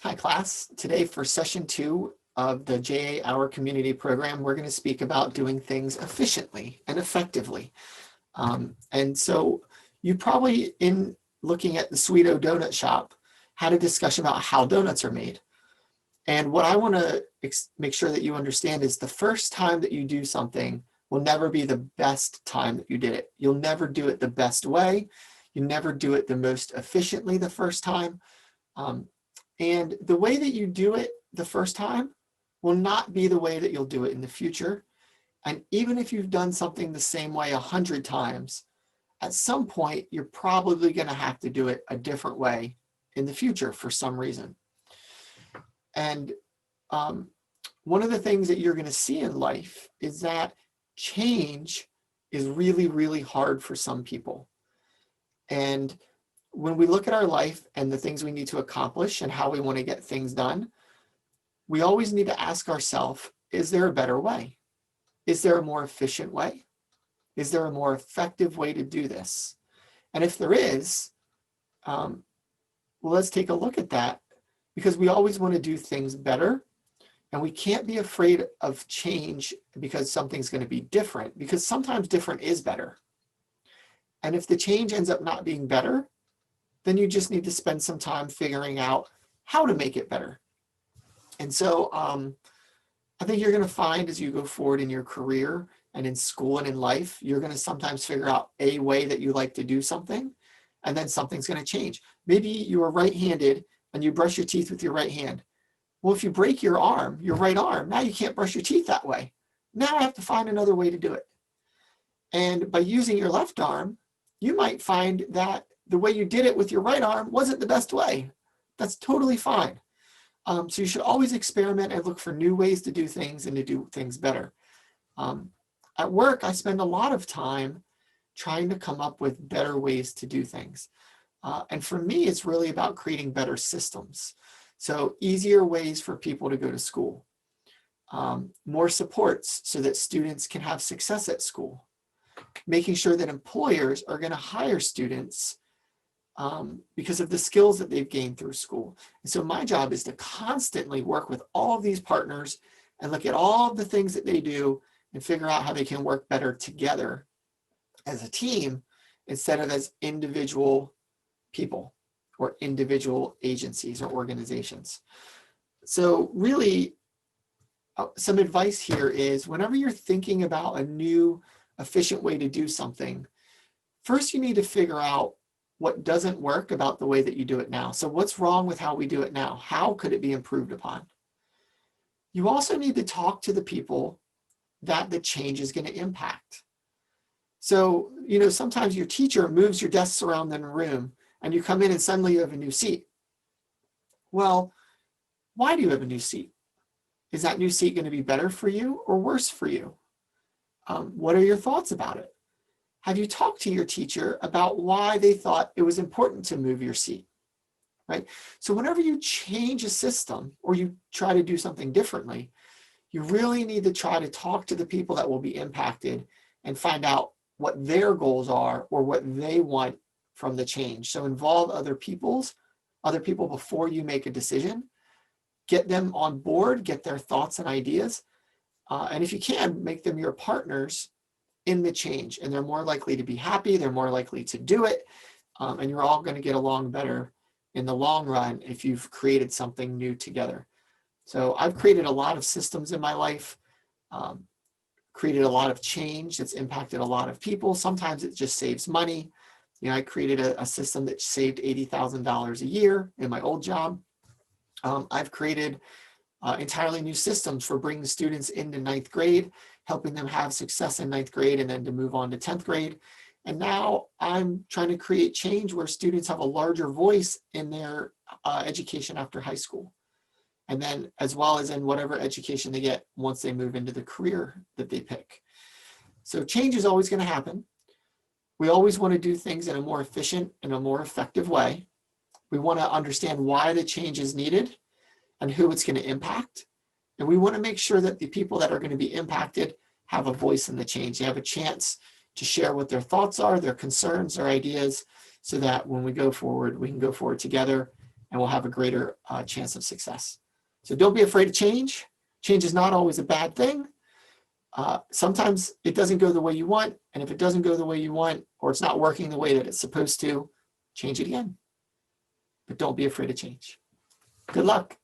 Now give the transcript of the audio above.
Hi class, today for session 2 of the JA Hour Community Program, we're going to speak about doing things efficiently and effectively. And so you probably, in looking at the Sweeto Donut Shop, had a discussion about how donuts are made. And what I want to make sure that you understand is the first time that you do something will never be the best time that you did it. You'll never do it the best way. You never do it the most efficiently the first time. And the way that you do it the first time will not be the way that you'll do it in the future. And even if you've done something the same way 100 times, at some point, you're probably going to have to do it a different way in the future for some reason. And one of the things that you're going to see in life is that change is really, really hard for some people. And when we look at our life and the things we need to accomplish and how we want to get things done, we always need to ask ourselves, is there a better way? Is there a more efficient way? Is there a more effective way to do this? And if there is, well, let's take a look at that, because we always want to do things better. And we can't be afraid of change because something's going to be different, because sometimes different is better. And if the change ends up not being better, then you just need to spend some time figuring out how to make it better. And so I think you're going to find as you go forward in your career and in school and in life, you're going to sometimes figure out a way that you like to do something, and then something's going to change. Maybe you are right-handed and you brush your teeth with your right hand. Well, if you break your arm, your right arm, now you can't brush your teeth that way. Now I have to find another way to do it. And by using your left arm, you might find that the way you did it with your right arm wasn't the best way. That's totally fine. So you should always experiment and look for new ways to do things and to do things better. At work, I spend a lot of time trying to come up with better ways to do things. And for me, it's really about creating better systems. So easier ways for people to go to school, more supports so that students can have success at school, making sure that employers are going to hire students because of the skills that they've gained through school. And so my job is to constantly work with all of these partners and look at all of the things that they do and figure out how they can work better together as a team instead of as individual people or individual agencies or organizations. So really, some advice here is whenever you're thinking about a new efficient way to do something, first you need to figure out what doesn't work about the way that you do it now. So what's wrong with how we do it now? How could it be improved upon? You also need to talk to the people that the change is going to impact. So, sometimes your teacher moves your desks around in a room and you come in and suddenly you have a new seat. Well, why do you have a new seat? Is that new seat going to be better for you or worse for you? What are your thoughts about it? Have you talked to your teacher about why they thought it was important to move your seat, right? So whenever you change a system or you try to do something differently, you really need to try to talk to the people that will be impacted and find out what their goals are or what they want from the change. So involve other people before you make a decision, get them on board, get their thoughts and ideas. And if you can, make them your partners in the change, and they're more likely to be happy, they're more likely to do it, and you're all going to get along better in the long run if you've created something new together. So I've created a lot of systems in my life, created a lot of change that's impacted a lot of people. Sometimes it just saves money. I created a system that saved $80,000 a year in my old job. I've created entirely new systems for bringing students into 9th grade, helping them have success in 9th grade and then to move on to 10th grade. And now I'm trying to create change where students have a larger voice in their education after high school. And then as well as in whatever education they get once they move into the career that they pick. So change is always going to happen. We always want to do things in a more efficient and a more effective way. We want to understand why the change is needed and who it's going to impact. And we want to make sure that the people that are going to be impacted have a voice in the change. They have a chance to share what their thoughts are, their concerns, their ideas, so that when we go forward, we can go forward together and we'll have a greater chance of success. So don't be afraid of change. Change is not always a bad thing. Sometimes it doesn't go the way you want, and if it doesn't go the way you want, or it's not working the way that it's supposed to, change it again. But don't be afraid of change. Good luck.